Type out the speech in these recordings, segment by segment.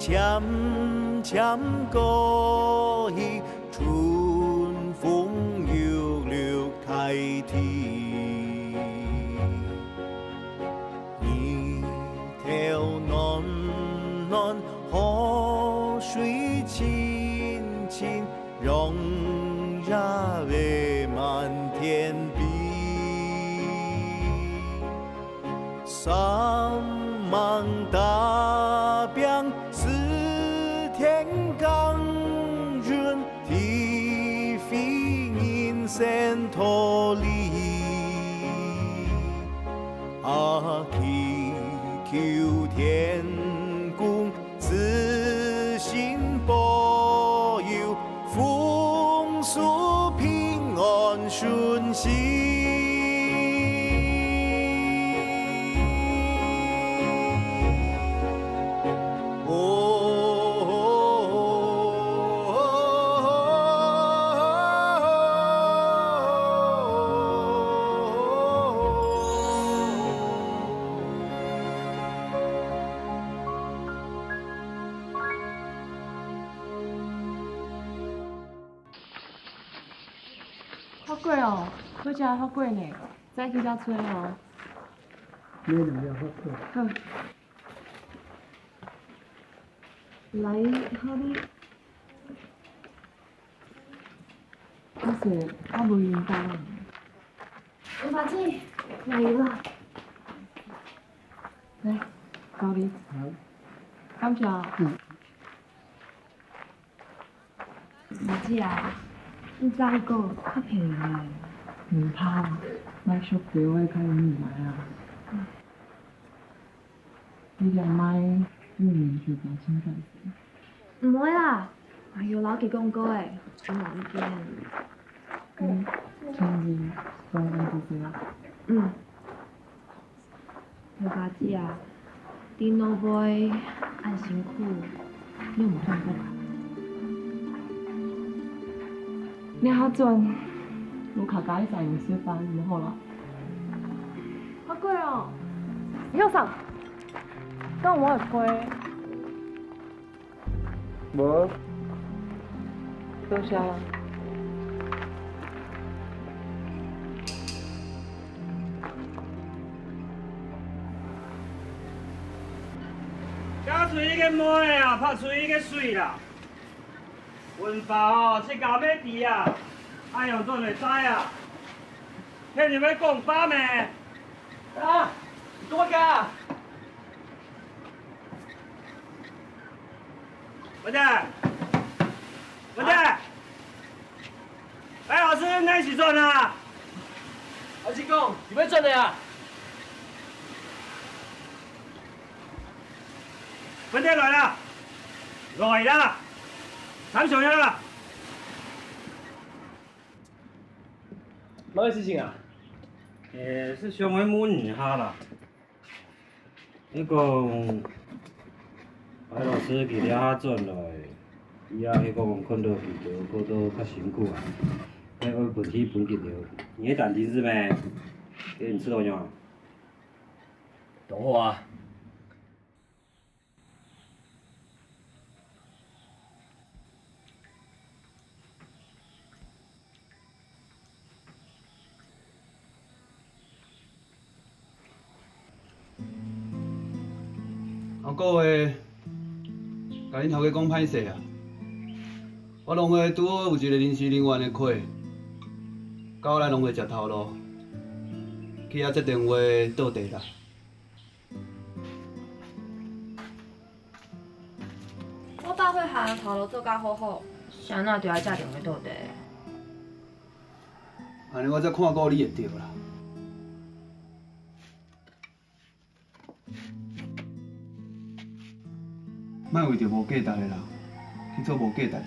渐渐过去，春风又柳开啼。日头暖暖，河水清清，容染未满天碧。三芒大柄四天罡，人地飞人生脱离。阿祈求天公慈心保佑，风俗平安顺心。好贵哦，回家好贵呢，再去交吹哦。买两样好贵。好。来，好你。阿姐，我无晕倒。吴大姐，来了。来，高丽。好。感谢。大姐啊，你早讲较便宜嘞，唔怕，买熟的我较容易买啊。你两买玉米就比较清淡些。唔会啦，哎呦，老几公哥诶，我忙一点。跟陈怡双安姐姐啊。刘家姐啊，你老妹按辛苦，你有唔痛苦啊？你好准，我考家里上有师班，唔好啦。好贵哦！右上，跟我会贵。无。多少啦？加水个妹啊，拍水个水啦！文化哦，这搞咩地啊？哎呦，做袂知啊！听你们讲法没？啊，多个。文仔，文仔，哎，老师，那一起做呢？阿七公，你要转的呀？文仔来了，来啦，谈什么了？什么事情啊？是想要问一下啦，那个，哎，老师去了下转来，以后迄个困到皮条，过到较辛苦啊，迄个本体本结了，你会担心是咩？给你吃多少？懂我啊。后个月，甲恁头家讲歹势啊！我农会拄好有一个临时人员的课，到我来农会食头路，去遐接电话倒地啦。我爸会下头路做甲好好，谁哪就爱接电话倒地？安尼我才看顾你会着啦。莫为着无价值的人去做无价值的代志。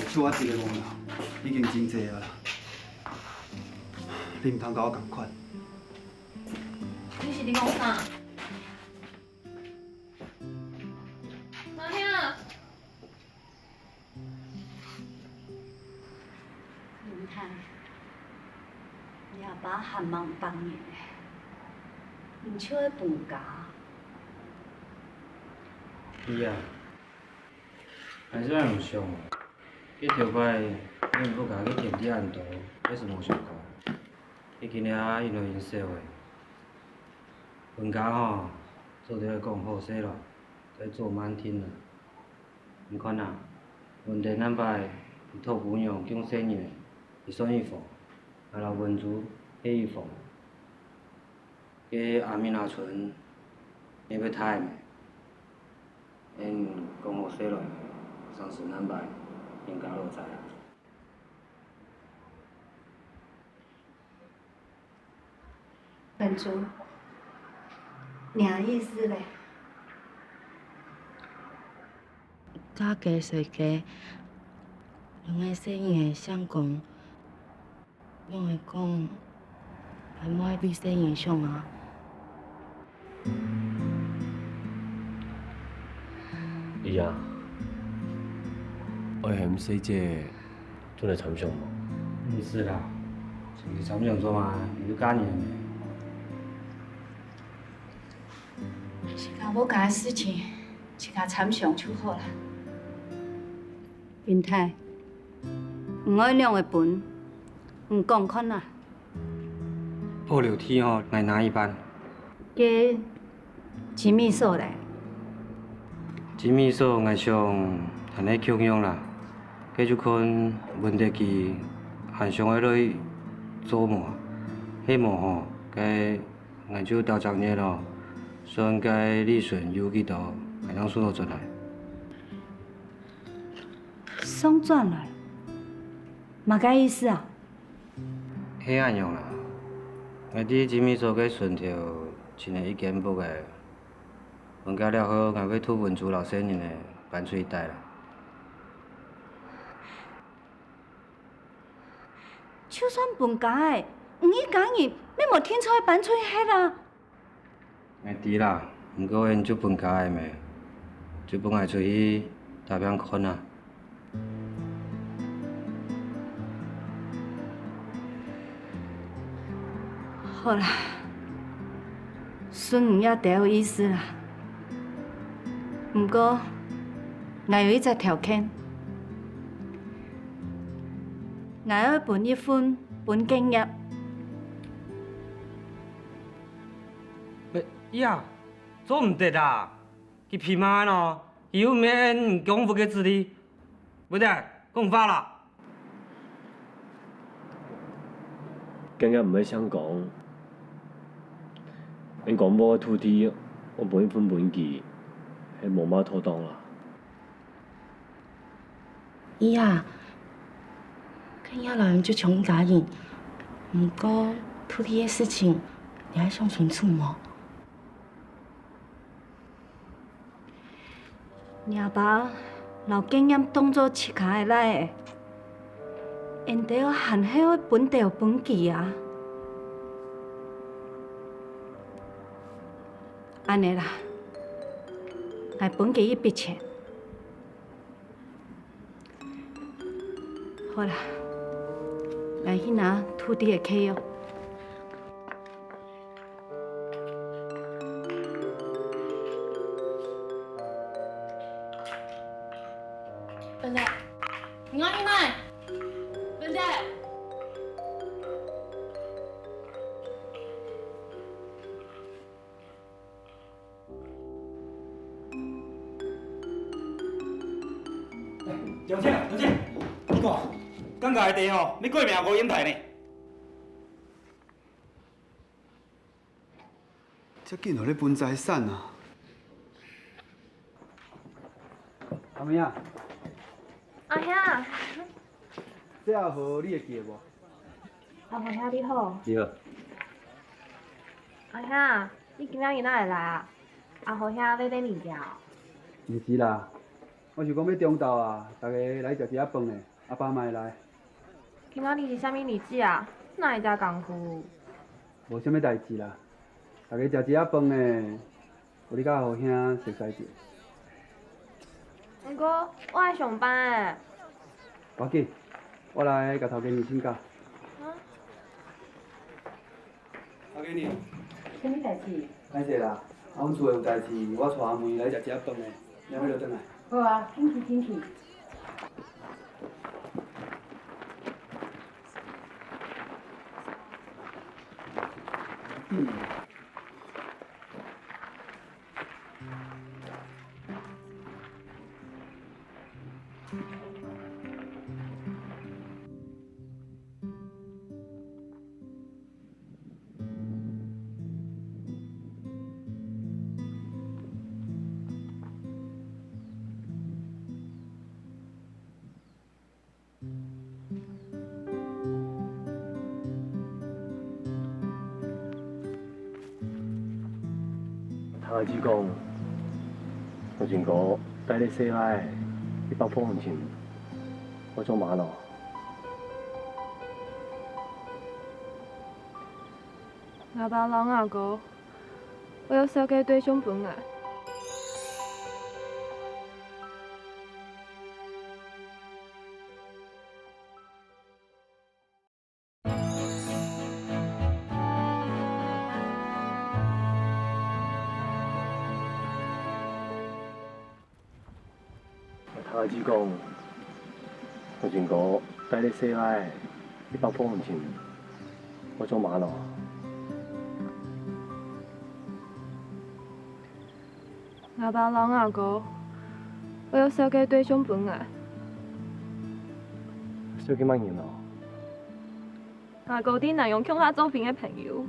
像我一个憨人，已经真济啊啦，你毋通甲我共款。你是伫讲啥？妈呀！你看，哑巴还蛮帮你的。唔笑的饭夹。伊啊，还是咱有想哦。去头摆，恁不甲去田地按图，迄是无想过。伊今日因为因说话，饭家吼做着讲好势咯，在做满天啦。你看啊，问题咱摆是托姑娘经生意，是算预付，啊老文珠迄预付。个阿米那村，因要太咩？因讲好势咯，上次咱摆因家落知啊。文珠，领意思咧？早加细加，两个生意相共，用会讲，还莫爱比生意上啊。伊啊，我嫌小姐真系参详无？毋是啦，就是参详做嘛，有假年的。是甲要干的事情，是甲参详就好啦。云太，唔爱两个本，唔讲款啊。破六天吼，来拿一班。个钱秘书咧，金秘书爱上安尼强用啦，计就看问题期还上爱落去做嘛，迄幕吼，该俺就调整热咯，算该利润有几多，还能算到出来。送转来，嘛个意思啊？迄样样啦，俺伫金秘书计顺条一年一间补个，问家了好，俺要托文珠老先生的搬出去带啦。就算分家的，唔去讲伊，要无天出去搬出去迄啦。会知啦，毋过因就分家的咩，就本来出去打边看啊。好啦，孙唔也得有意思啦。不过，我有一个条件，我要分一份本经验。呀，做唔得啦，佢皮妈喏，以后免功夫嘅子弟，不得讲法啦。今日唔係想講，你講某個土地，我本分本期係無乜妥當啦。伊啊，跟遐老人就穷答应，不过土地的事情，你还想清楚吗？娘爸老经验当作切开会来的，因得要含迄个本地有本记啊。安尼啦，我本记一笔钱。好啦，来去拿土地的契约。笨蛋，你看你看，笨蛋。杨姐，杨姐，你看，尴尬的地吼，你过命5烟台呢？这紧就咧分财产啊！阿妹啊，阿兄，这下号你会记得无？阿婆兄你好。你好，阿兄，你今仔日哪会来啊？阿婆兄在等你家。毋是啦，我是讲要中昼啊，大家来食一下饭的，阿爸嘛会来。今仔日是啥物日子啊？哪会遮功夫？无啥物代志啦，大家食一下饭的，有你甲后兄熟悉者。不过我爱上班诶。无要紧，我来甲头家娘请假。啊？头家娘，啥物代志？歹势啦，阮厝有代志，我带阿妹来食食饭的，要不就转来。好啊，进去进去。听阿姊讲，我前哥带你细海去北方行情，我做嘛咯？阿爸老阿哥，我有小给对象本啊。听阿姊讲，我前哥带你细海去北方行情，我做嘛咯？阿爸老阿哥，我有小给对象本啊。小几万年咯？阿哥啲男用向他做朋嘅朋友。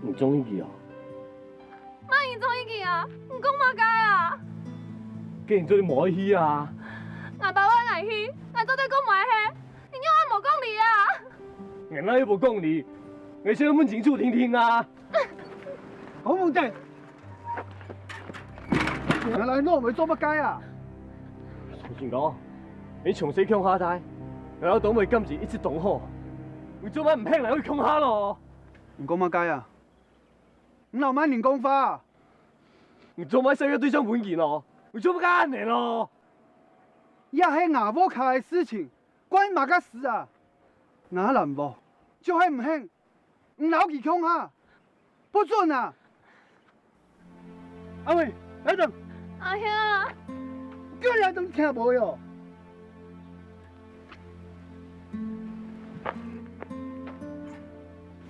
唔中意佢哦？妈，你中意佢啊？唔讲嘛解啊？既然做你唔爱去啊？阿爸我爱去，我做对讲唔爱去，你叫我无讲你啊？人哪又无讲你？你先问清楚听听啊！好唔正，原来我咪做乜解啊？我前哥，你从细乡下大，然后党为今时一直同好，为做乜唔听嚟去乡下咯？唔讲乜解啊？唔留慢年讲法。你做乜世界对象本件咯？为做乜干你咯？也系牙波卡嘅事情，关马家事啊！哪能无？就系唔兴，唔留佢乡下，不准啊！阿伟，来等，阿兄，叫你来等听无哟？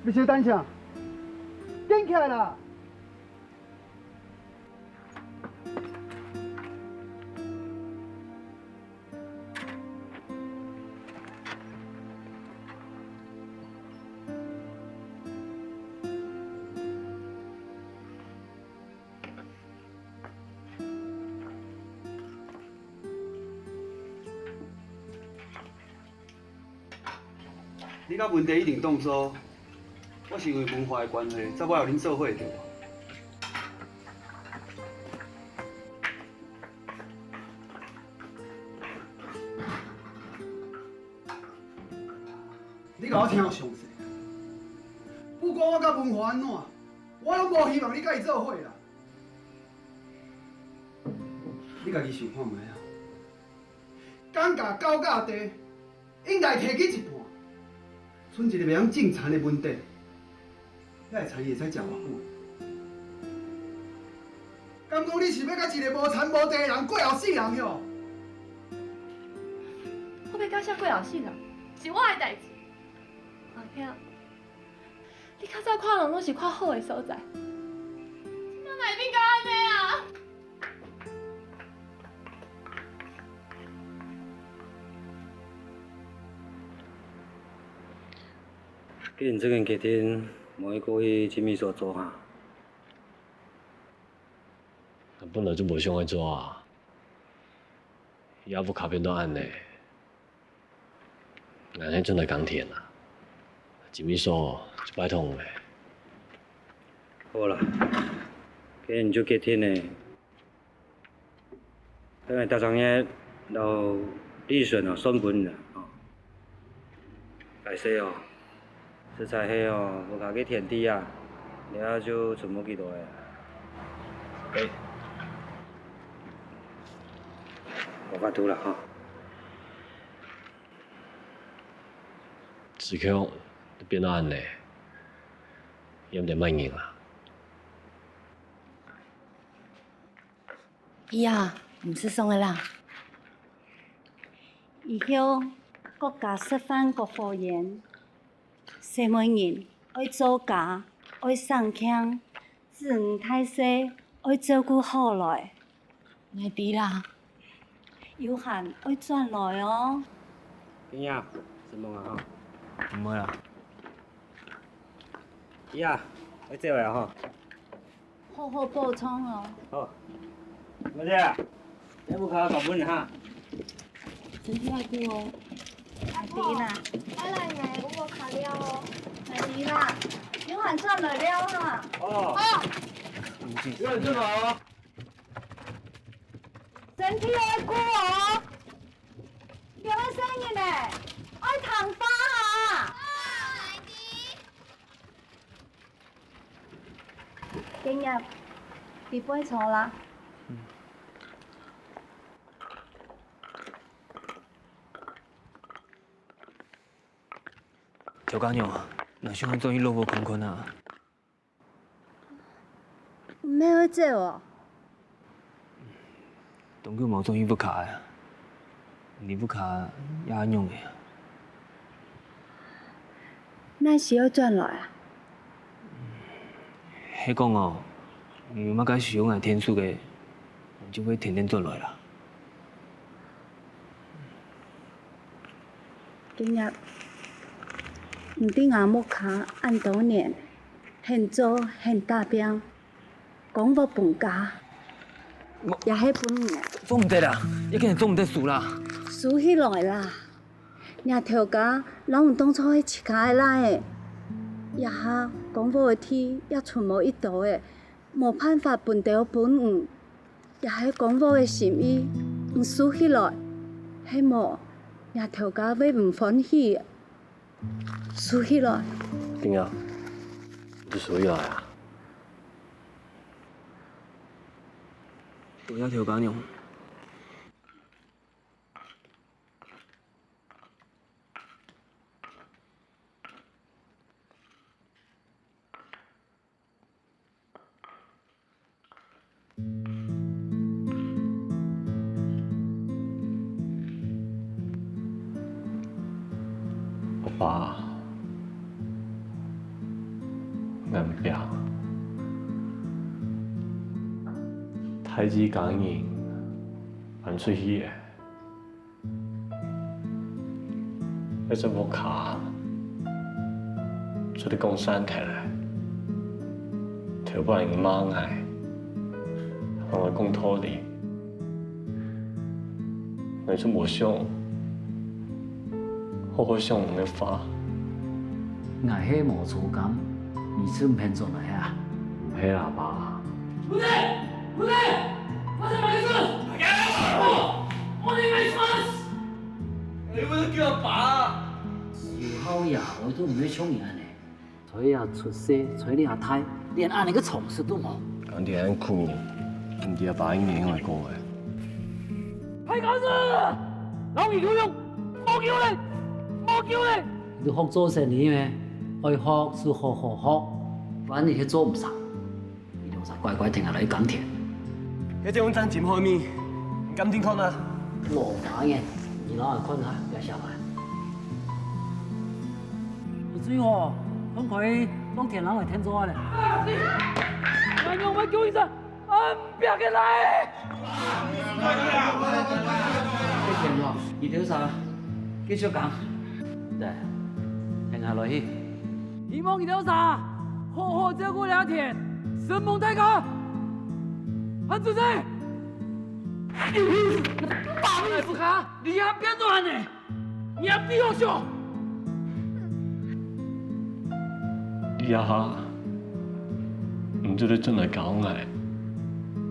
你先等下，顶起来啦！你甲问题一定动手，我是因为文化的关系，才我有恁做伙对无？你甲我听详细，不管我甲文化安怎，我拢无希望你甲伊做伙啦。你家己想看觅啊，讲价高价低，应该摕去一半。剩一个袂晓种田的问题，遐个田会使食偌久？敢讲你是要甲一个无田无地的人过后死人哟？我要甲啥过后死人？是我的代志。阿兄，你较早看人拢是看好的所在，怎哪会变甲安尼啊？既然这个家庭无去过去亲密所做哈，本来就无想爱做啊，也不卡片都按呢，俺迄阵来工田啊，亲密所就拜托嘞。好啦，既然做家庭的，等下大长夜留利润啊，算本啦，吼，该说哦。食材迄哦，无甲去田地啊，了就存无几多个。诶，无法度啦吼。只口变到安尼，飲定乜嘢啊？伊啊，唔是送的啦。以後國家示範國語言，細妹人愛做家，愛上腔，子女大細愛照顧好來，愛啲啦。有限愛轉來哦。邊呀？什麼啊？唔會啦。咦啊？我借位啊！好好補充哦。好。乜啫？你冇卡搞本哈？身體愛顧哦。快啲啦！快來呢，我冇卡了哦。快啲啦！有限轉來了哈。哦。有人進來哦。身體愛顧哦。有咩聲音呢？愛糖花啊！今日別杯坐啦。條家娘，嗱想我終於攞個困困啊！咩會做哦？東區冇終於不卡啊！你不卡也用嘅。那時要轉來啊？迄講哦，唔乜解使用嘅天數嘅，就會天天轉來啦。今日唔啲牙木卡按多年，很做很大病，講我本家，也係本人。做唔得啦，已經係做唔得數啦。數起來啦，伢條家老唔當初去乞丐來嘅，也下講我嘅天也存冇一道嘅，冇辦法分到本唔，也係講我嘅心意，唔數起來，希望伢條家會唔歡喜嘅。數起來。點啊？你數起來啊？我要條家娘。我爸眼病，胎兒感染，還出血，一隻木卡出啲工山體嚟，條不人掹係，我公拖你，你出無相。好好想你發，我係冇錯咁，你是唔肯做嚟啊？唔係啦，爸。胡內，胡內，發生咩事？我哋沒錯。你不是叫我爸？有好呀，我都唔會衝人呢。吹呀出世，吹你下胎，連按你個蟲事都冇。講啲人酷，唔知阿爸應唔應該過嘅？係搞事！老兒叫用，我叫你。我叫你，你學做成年咩？愛學就學，反正佢做唔成，你就乖乖停下來耕田。一隻碗爭佔開面，今天困啊！我打嘅，你攞嚟困下，不要下來。唔知喎，咁佢當田人嚟聽咗咧。我用我叫一聲，別嘅嚟！你聽咗，二條啥？繼續講。對，停下來去。希望你條啥？好好照顧兩天，神夢大哥，潘主席，爸你不看，你還變咗呢？你還比我凶。呀，唔知你真係搞我，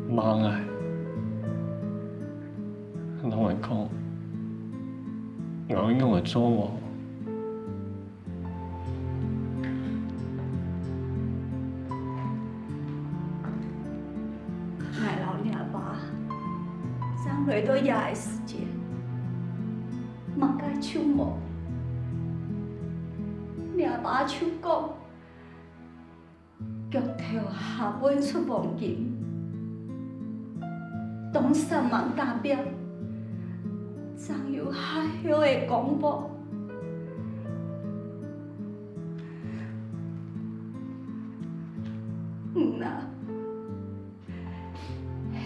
掹我，同我講，我應該係做我。來到夜嘅時節，莫該唱無，你阿爸唱歌，摕下本出黄金，东3万大表，藏有海后的公婆。那，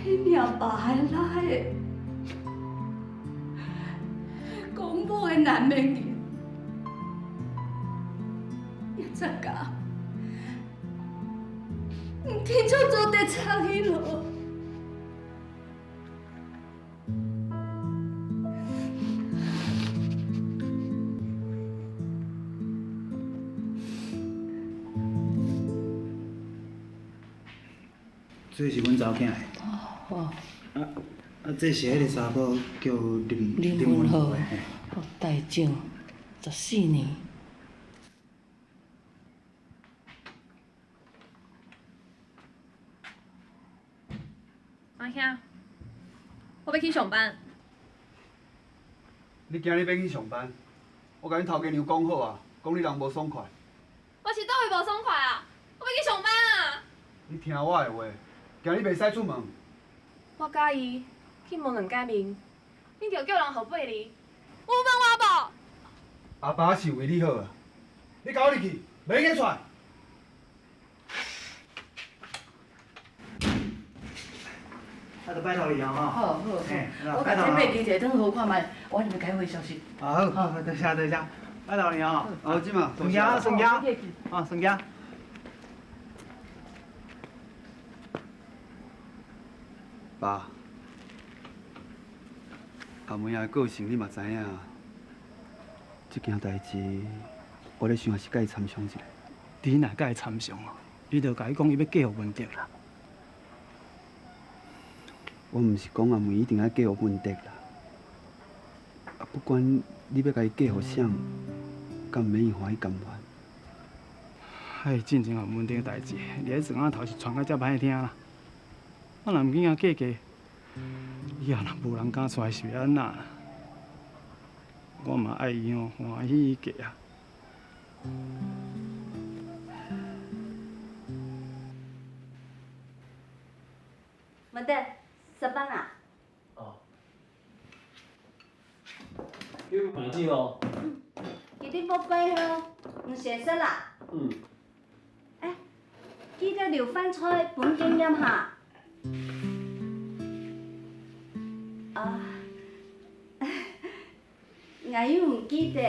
迄命爸的来的，公婆的难免人，也怎讲？天出做得差去咯。这是阮查某囝的。哦，这是迄个查甫叫林文浩，的。大正14年。阿兄，我要去上班。你今日要去上班？我甲恁头家娘讲好啊，讲你人无爽快。我是倒位无爽快啊！我要去上班啊！你听我的话，今日袂使出门。我甲伊去问2间面，你着叫人互8厘，有问我无？阿爸是为你好啊，你搞入去，袂瘾出来。啊，就拜托你啊吼。好好，嘿，我甲这妹记者等好看卖，我入去开会消息。好，好，多谢多谢，拜托你啊。好，即嘛，孙家，孙家，啊，孙家。爸，阿妹仔个性你嘛知影，这件代志，我咧想是甲伊参详一下。你若甲伊参详哦，你着甲伊讲伊要嫁予文德啦。我毋是讲阿妹一定要嫁予文德啦，啊，不管你要甲伊嫁予啥，敢毋免伊欢喜甘愿。哎，进前互文德的代志，你迄阵仔头是传到遮歹听啦。我若毋紧啊嫁嫁，以后若无人敢娶是要安那？我嘛爱伊哦，欢喜伊嫁啊。文德，上班啦？哦。叫买子哦。今日要买哦，唔写色啦。嗯。哎，记得留饭菜本经验下。啊，我又唔记得，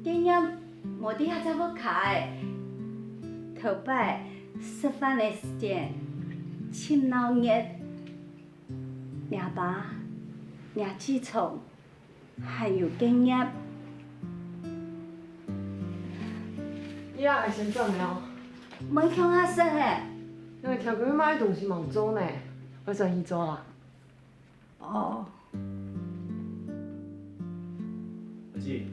经验无伫遐怎要开。头摆吃饭的时间，真闹热。娘爸、娘自从还有经验。伊也爱先转了，免向遐说嘿。因为听讲伊买东西嘛有做呢，我转去做啦。哦。阿姐。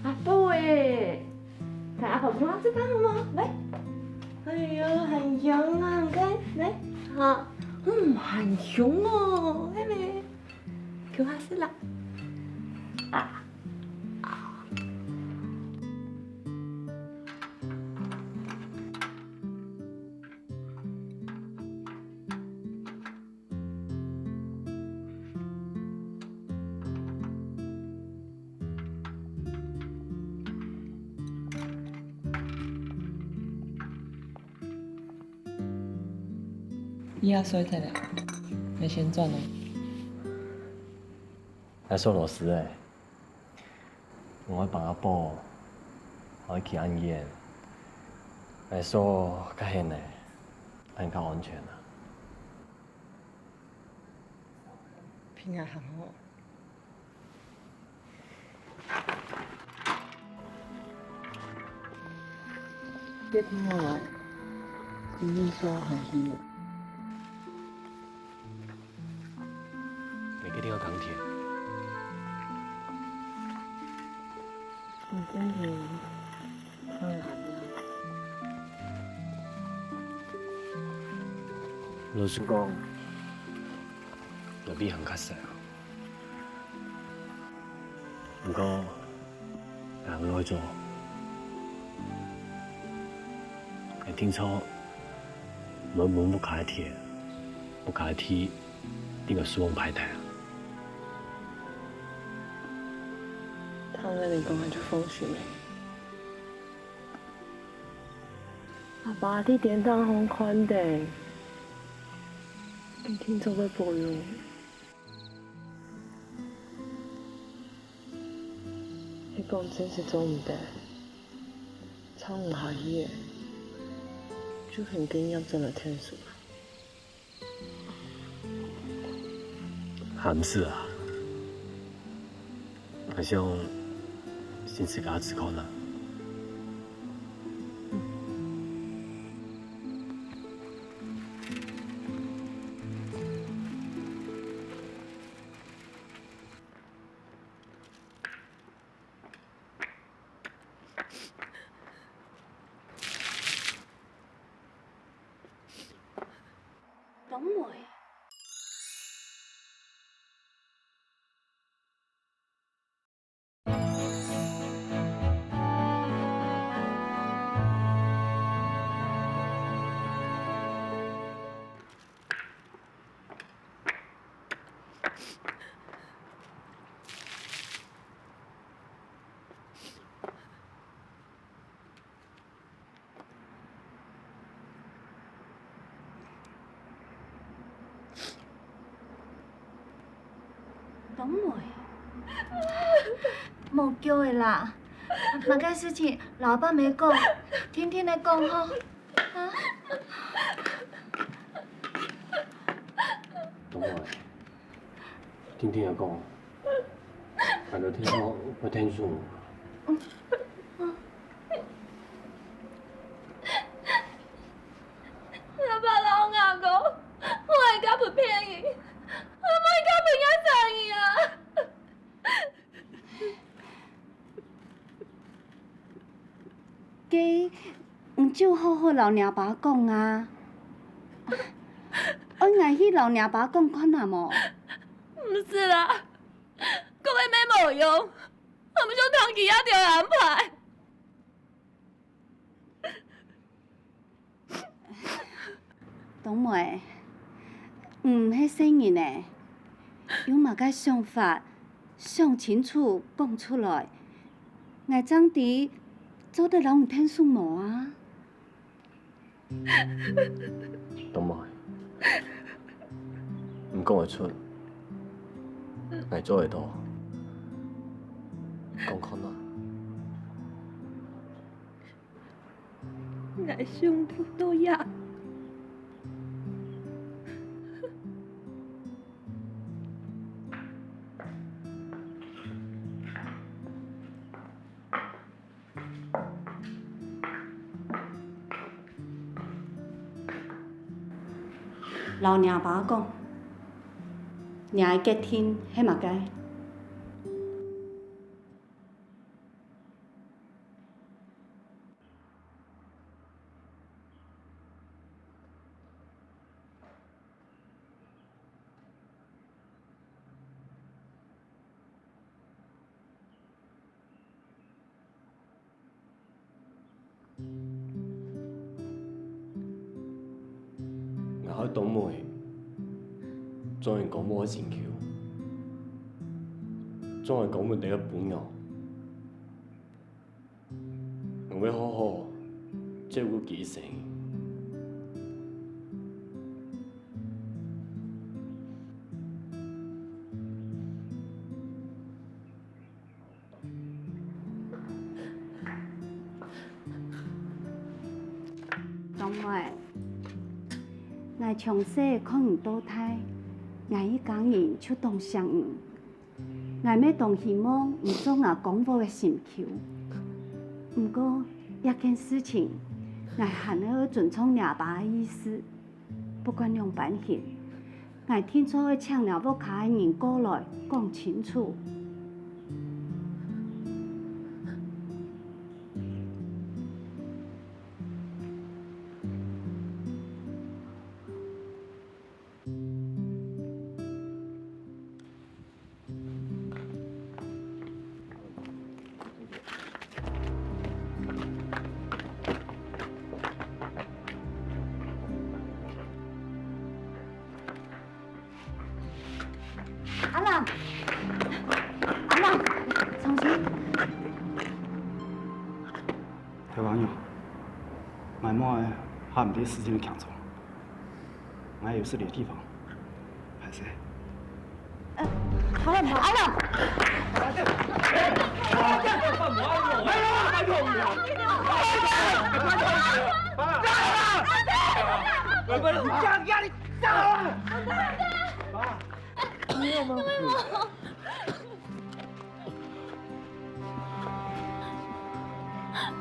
阿宝诶，看阿宝跟我吃饭好吗？来。哎呦，很香啊，你看，来，好。很香哦，妹妹，给我吃啦。啊。伊也衰退了，没钱赚了。来收螺丝诶，我帮阿宝，我去安检，来说较现诶，安较安全啊。平安行哦。别听我来，今天说很虚。每个地方钢铁。我真是太寒了。老实讲，有比很较细啊。俺会做。俺听说，门不开铁，不开铁，那个苏翁排台啊。躺在你讲的就风水。阿爸，你典当好款的，你听做要保佑。你讲真是做唔得，唱唔下去，就很惊讶真的天数。还不是啊，好像先自家自考呢。董梅，董梅，无叫的啦，万件事情老爸没讲，天天来讲吼，啊？董梅，听听阿讲，俺就听说要天数。阿爸老硬讲，我会甲不骗伊，我唔会甲不要生伊啊！计唔就好好老娘爸讲啊！我爱去老娘爸讲看下无？唔是啦，讲的咩无用，我唔想唐吉亚着安排。董梅，迄生意呢，用嘛个想法想清楚讲出来，爱怎伫做得人有天数无啊？董梅，唔讲会出，爱做会到，讲看哪？爱想不到呀。老娘爸讲，娘的结天，迄嘛该。我董梅，总係講冇前橋，總係講冇第一本牛，我會好好照顧幾成。董梅。我从小可能堕胎，我伊讲人出动相应，我要当希望唔做我公婆的心求。不过一件事情，我还要遵从娘爸的意思，不管用办法，我听说要请娘屋卡的人过来讲清楚。郎，阿郎，重新。台湾友，买莫还唔得时间强冲，俺有事的地方，还是。好了，阿郎。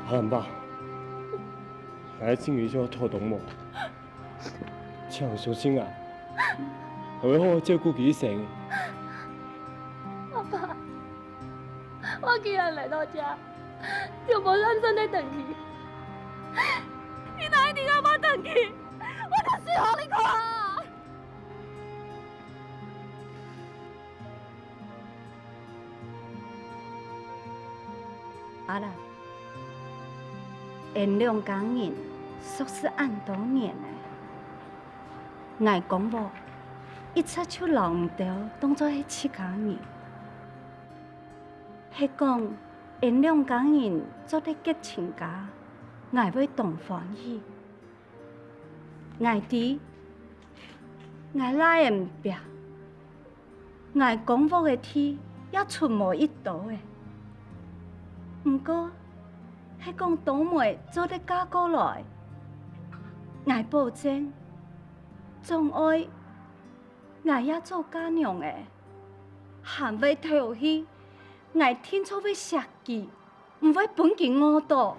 阿兰爸，俺今日就要拖动我，请小心啊，係會好好照顧佢一生。阿爸，我既然来到家，就无认真地等去。你哪一定要我等去？我就死互你看。阿郎，原谅港人，属是按多年的。爱讲无，一出手留唔着，当作迄七港人。迄讲原谅港人做得结亲家，爱要同欢喜。爱知，爱来的唔拼，爱讲无的天也出无一道的。不过，迄讲倒妹做得嫁过来，我保证，将来我也做家娘的，含要跳去，我天初要杀鸡，唔会本件误导。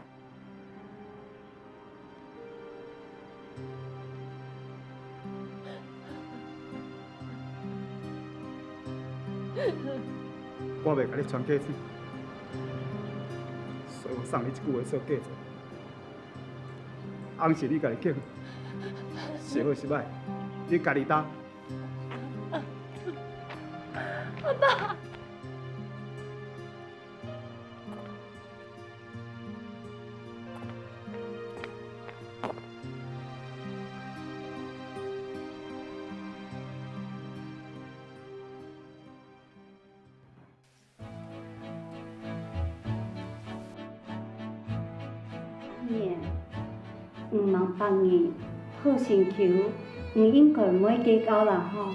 我袂甲你传嫁子。所以我送你一句话做嫁妆。翁是你家己拣，是好是歹，你家己担。阿爸。唔茫帮你好心求，唔应该每计较啦吼。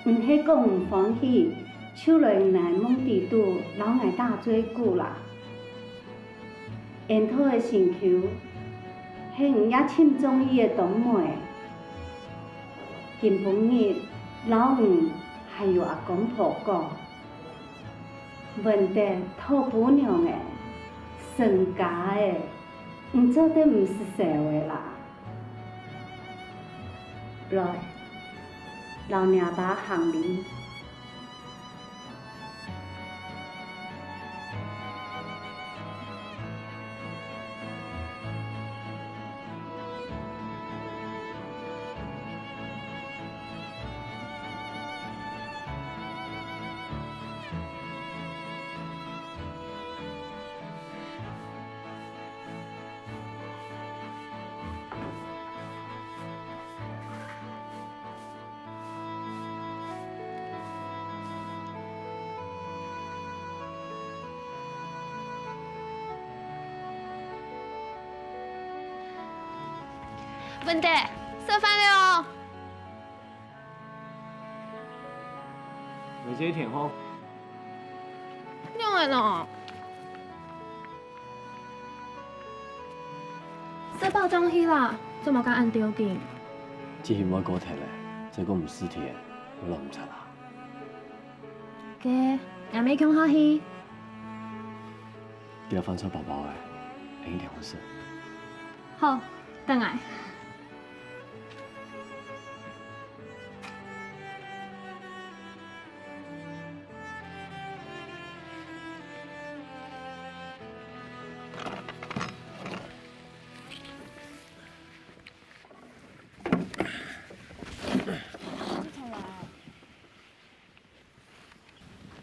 唔迄讲唔欢喜，手来来蒙地肚，老爱大做久啦。沿途的请求，迄唔也深中意的堂妹。今晡日老五还有阿公婆讲，问题讨婆娘的、成家的。唔做得唔是社会啦，来，老娘把行李。文德，吃饭了哦。为这天好，用完了。这包装去啦，做冇敢按丢紧。这是我高铁咧，这个唔是铁，我諗唔出啦。嘅，也未讲好去。记得放错包包诶，另一条回事。好，等来。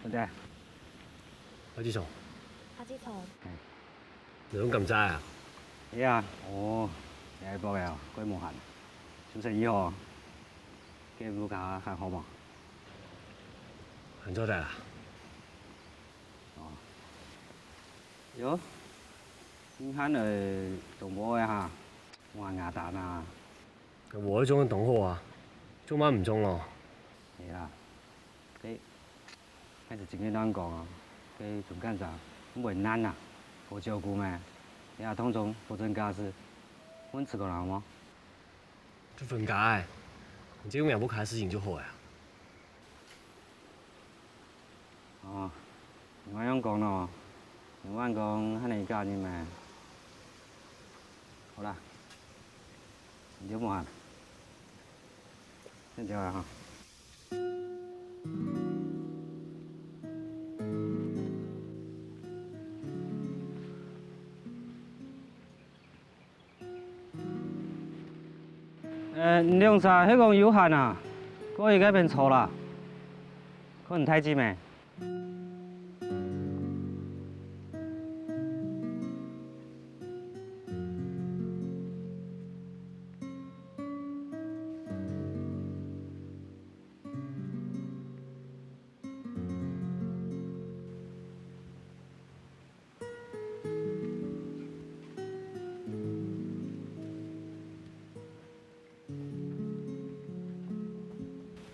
文德，阿志松，阿志松，你拢咁渣啊？係啊，我係報嘅，歸無限，小食以後，嘅物價還好嗎？很做得啦。哟，你喊来同步的哈，我牙蛋啊。我都中同好啊，做乜唔中咯？係啦，佢就正經咁講啊，佢總幹事唔為難啊，好照顧咩？你阿通總保證家事，我吃個人嗎？就分开，你这种两不开的事情就好呀。哦，我樣講咯，我講係你家人咩？好啦，你就冇喊，先這樣哈。凉茶迄個有限啊，嗰而家變錯啦，可能太子咩？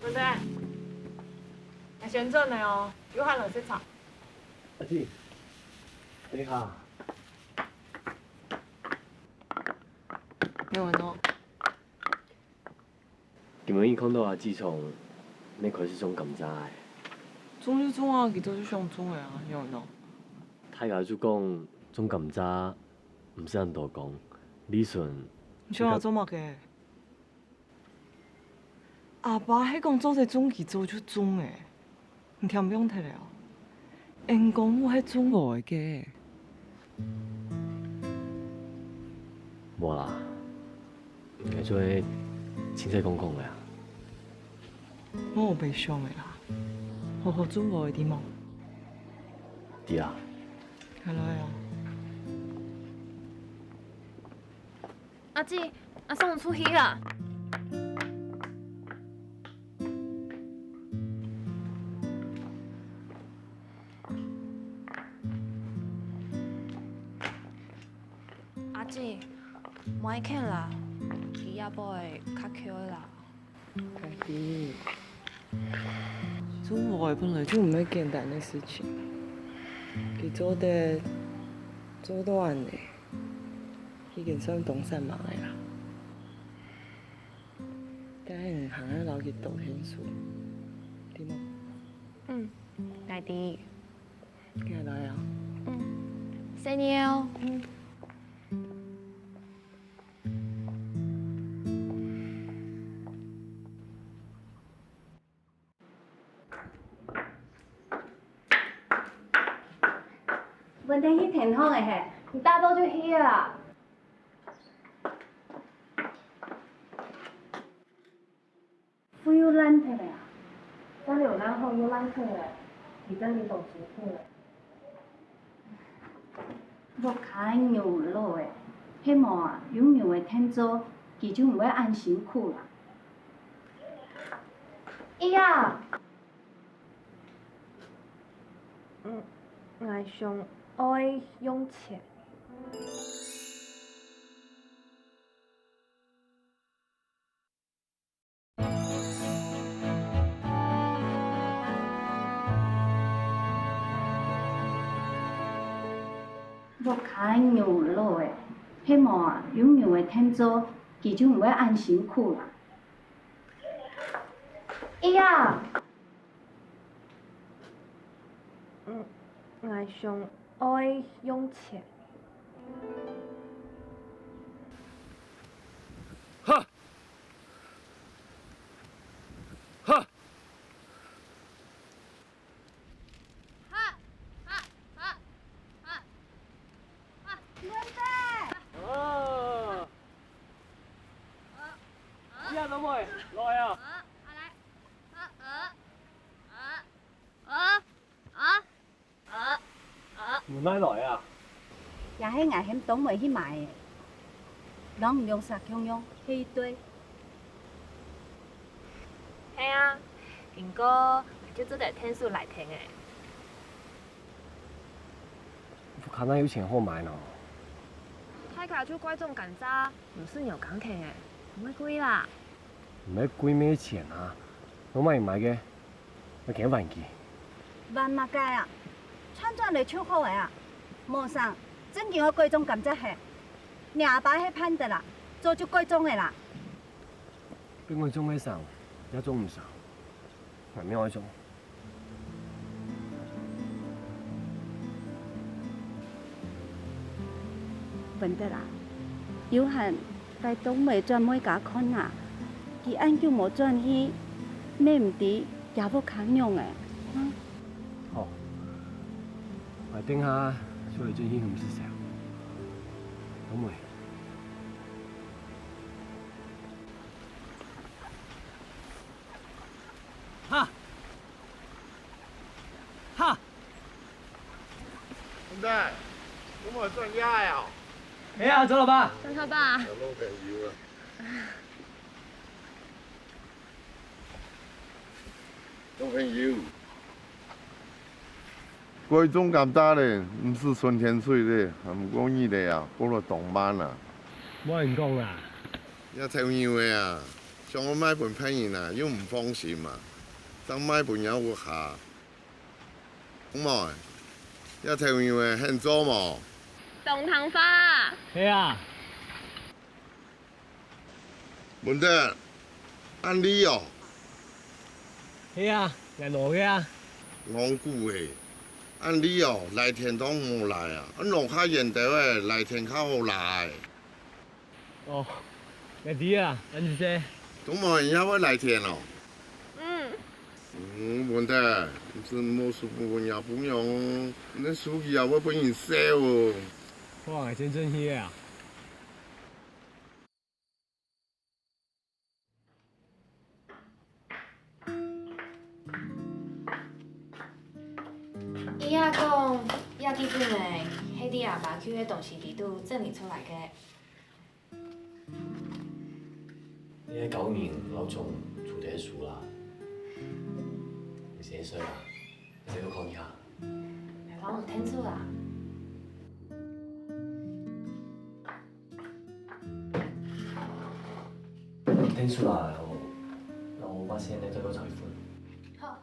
不是，还先做呢哦，有喊老师炒。阿弟，你好。有人哦。今日伊看到阿志從你開始種甘蔗的，種就種啊，佢都是想種的啊，有人哦。大家就講種甘蔗唔使人多講，理順。你想要做乜嘅？阿爸迄講做在種佢做就種誒，你聽唔用睇了？因講我係種無嘅。無啦，係做親戚講講嘅啊。我有悲傷的啦，好好種無嘅點啊？啲啊。係啦呀。阿姊，阿送出去啦。阿姊，莫去看啦，伊也不会较巧的啦。家己，種無嘅本來就唔係簡單嘅事情，佢做得做到安尼，已經算幫上忙嘅啦。但係唔行喺留佢多天數，點啊？嗯，大弟。幾來啊？生日哦。问题去挺好的嘿，你大早就去啦。不有烂脱了呀？家里有烂后又烂去了，你真你懂辛苦了。我开牛肉的，希望啊有牛的天做，佢就唔会安辛苦啦。哎呀，我想愛用錢。我开牛肉的，希望啊有牛的天做，佢就唔会安辛苦啦。哎呀，我想愛用錢。哈，哈。哦，依家諗去來啊！唔拉來啊！也係危險東圍去買的，啷唔用殺強用去一堆。係啊，經過就就做得天数来听诶。不可能有钱好买呢。太卡就怪种赶渣，唔是有港听诶，唔会贵啦。唔係貴咩錢啊？我買唔買嘅，我幾萬幾。萬物界啊，穿轉嚟超好嘅啊！無上真見我貴種咁只係，你阿爸係攀得啦，做住貴種嘅啦。邊個種咩上？一種唔上，係咩愛種？vấn đề là yếu hẳn tại tống mấy cho mỗi cả con à kỳ anh kêu một chân hi mềm tí giá vô kháng nhung à好，我等下出嚟轉圈唔識食，咁咪。哈，哈，唔得，咁我轉丫呀！哎呀，走了吧。上課吧。有老朋友啊！老朋友，貴種咁大咧，唔是純天水咧，係唔講易咧啊，嗰個動漫啊。冇人講啊！一條友嘅啊，像我買盤朋友啊，又唔放心啊，想買盤有個下，咁咪一條友嘅很做冇。董糖花。係啊。唔得，按理哦。係啊，嚟攞嘅啊。戇居嘅，按理哦來天堂冇來啊，按落下人哋嘅來天較好來。哦，嚟啲啊，跟住啫。咁冇人有來天咯。唔得，是冇數部分也不用，那數據也會俾人笑哦。哇，係真真嘅啊！伊阿講，也基本誒，迄啲阿爸叫嘅東西地都整理出來嘅。你喺9年老總做第一數啦，你幾歲啦？你俾我講一下。我唔聽出啦。聽出來，我把錢你再攞財款。好。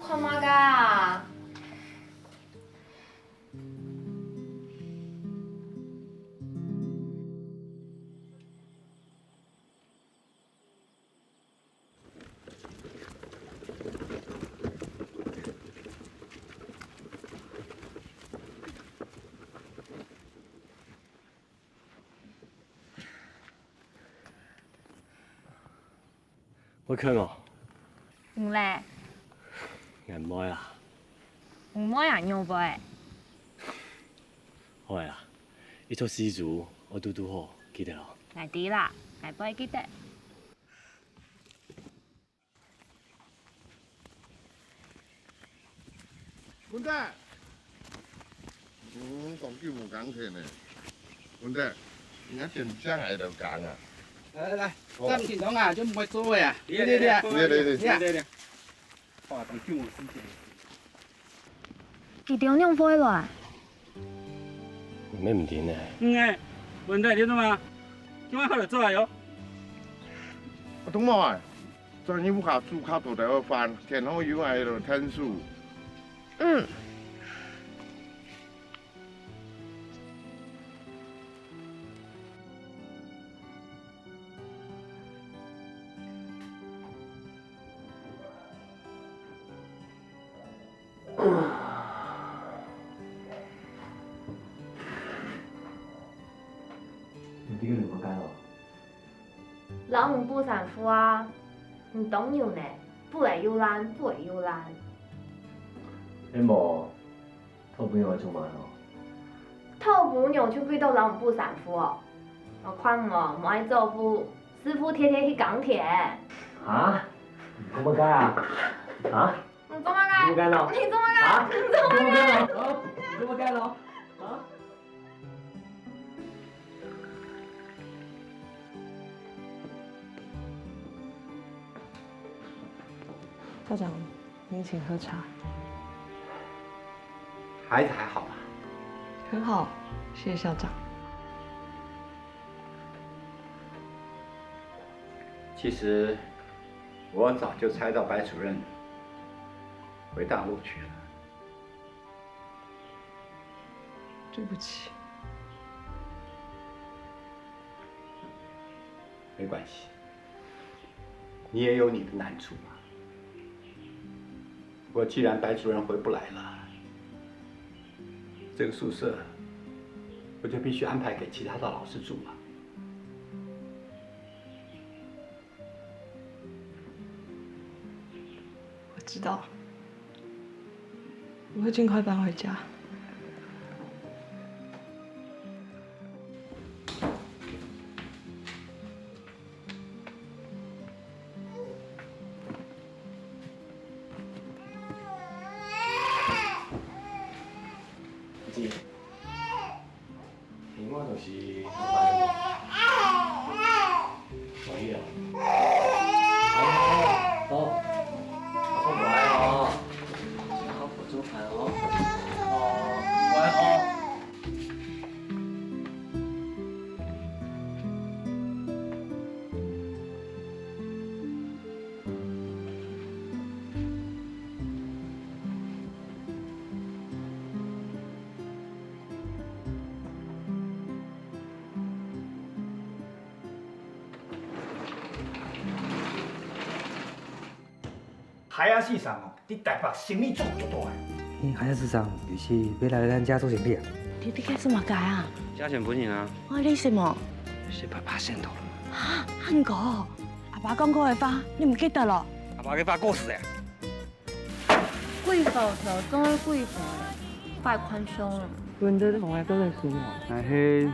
看嘛噶。我強哦。唔咧，人唔愛啦。唔愛人用唄。好啦，呢套詩組我讀好，記得咯。嚟啲啦，嚟背記得。本德，講句冇講聽呢。本德，而家點將喺度講啊？來，這品種啊就唔會做嘅啊。對。哇，等叫我先見。幾點用飛來？有咩唔掂呢？誒，問題點啊嘛？今晚開嚟做下喲。我懂冇？專業下煮卡到第個飯，天好要喺度聽書。你點解唔解咯？老五不散夫啊，唔懂用呢，不為要爛，不為要爛。你冇偷本我做埋咯？偷本用就歸到老五不散夫哦。我看我唔愛做夫，師傅天天去港鐵。啊？你这么干啊？啊？你这么干？这么干了？你这么干？啊？你这么干？啊？你这么干了？啊？校长，您请喝茶。孩子还好吧？很好，谢谢校长。其实我早就猜到白主任回大陆去了。对不起。没关系，你也有你的难处嘛。不过既然白主任回不来了，这个宿舍我就必须安排给其他的老师住了。我知道，我会尽快搬回家。姐，另外就是老板了。可以啊。好，好乖哦，吃好辅助饭哦。哦，乖哦。海仔市场哦，伫台北生意做足大个。海市场就是要来咱家做生意啊？你开什么改啊？加钱本人啊，我你什么？是8%了。啊，韩国，阿爸讲过的话，你唔记得咯？阿爸嘅发过时诶。贵否条总是贵否的，太宽松了。阮在同外国认识我。那迄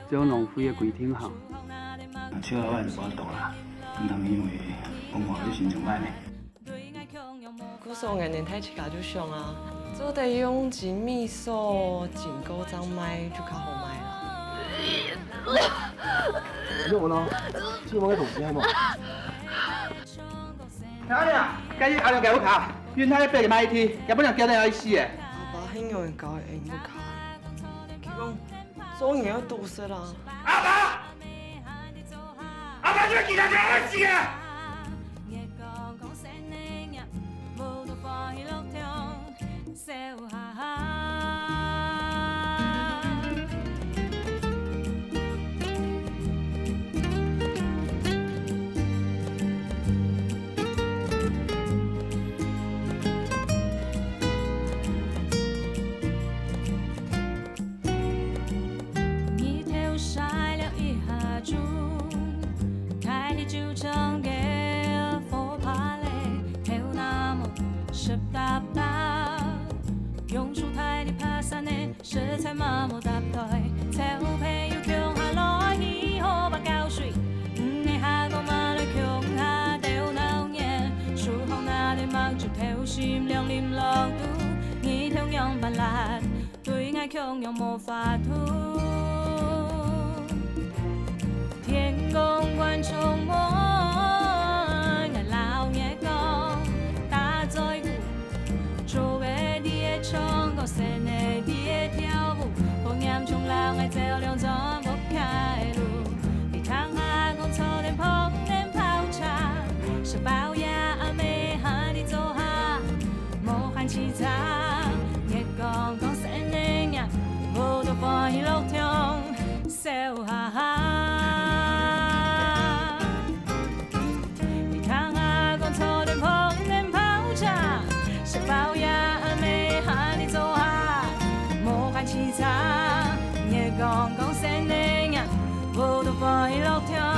种浪费的规厅哈。笑老板是我懂啦，唔通因为讲话你心情歹呢。古时候眼年太起价就上啊，做得用钱秘书紧高张卖就较好卖啦。你我呢？希望个同事系冇？阿娘，今日阿娘给我卡，原来白日买天，要不然叫你爱死诶。阿爸很有人搞的用不卡，佢讲做嘢要堵死啦。阿爸，阿爸，你其他就爱死啊！食材麻木搭台，菜有配有强下来，喜好把胶水，你下个马来强下掉闹眼，树红那里忙就跳心凉淋落肚，你同样扮烂，对爱强又无法度，天公观众梦，爱老眼光，大在乎，做个啲唱个声的。跳舞，风烟冲浪，爱照亮怎不开路。你躺下讲草点碰点泡茶，是包呀妹哈你做下，莫喊凄惨。月光讲生的呀，无多欢喜乐痛，笑哈哈。你躺下讲草点碰点泡茶，是包呀妹哈你做下。凄惨，月光光闪亮，我都欢喜乐天。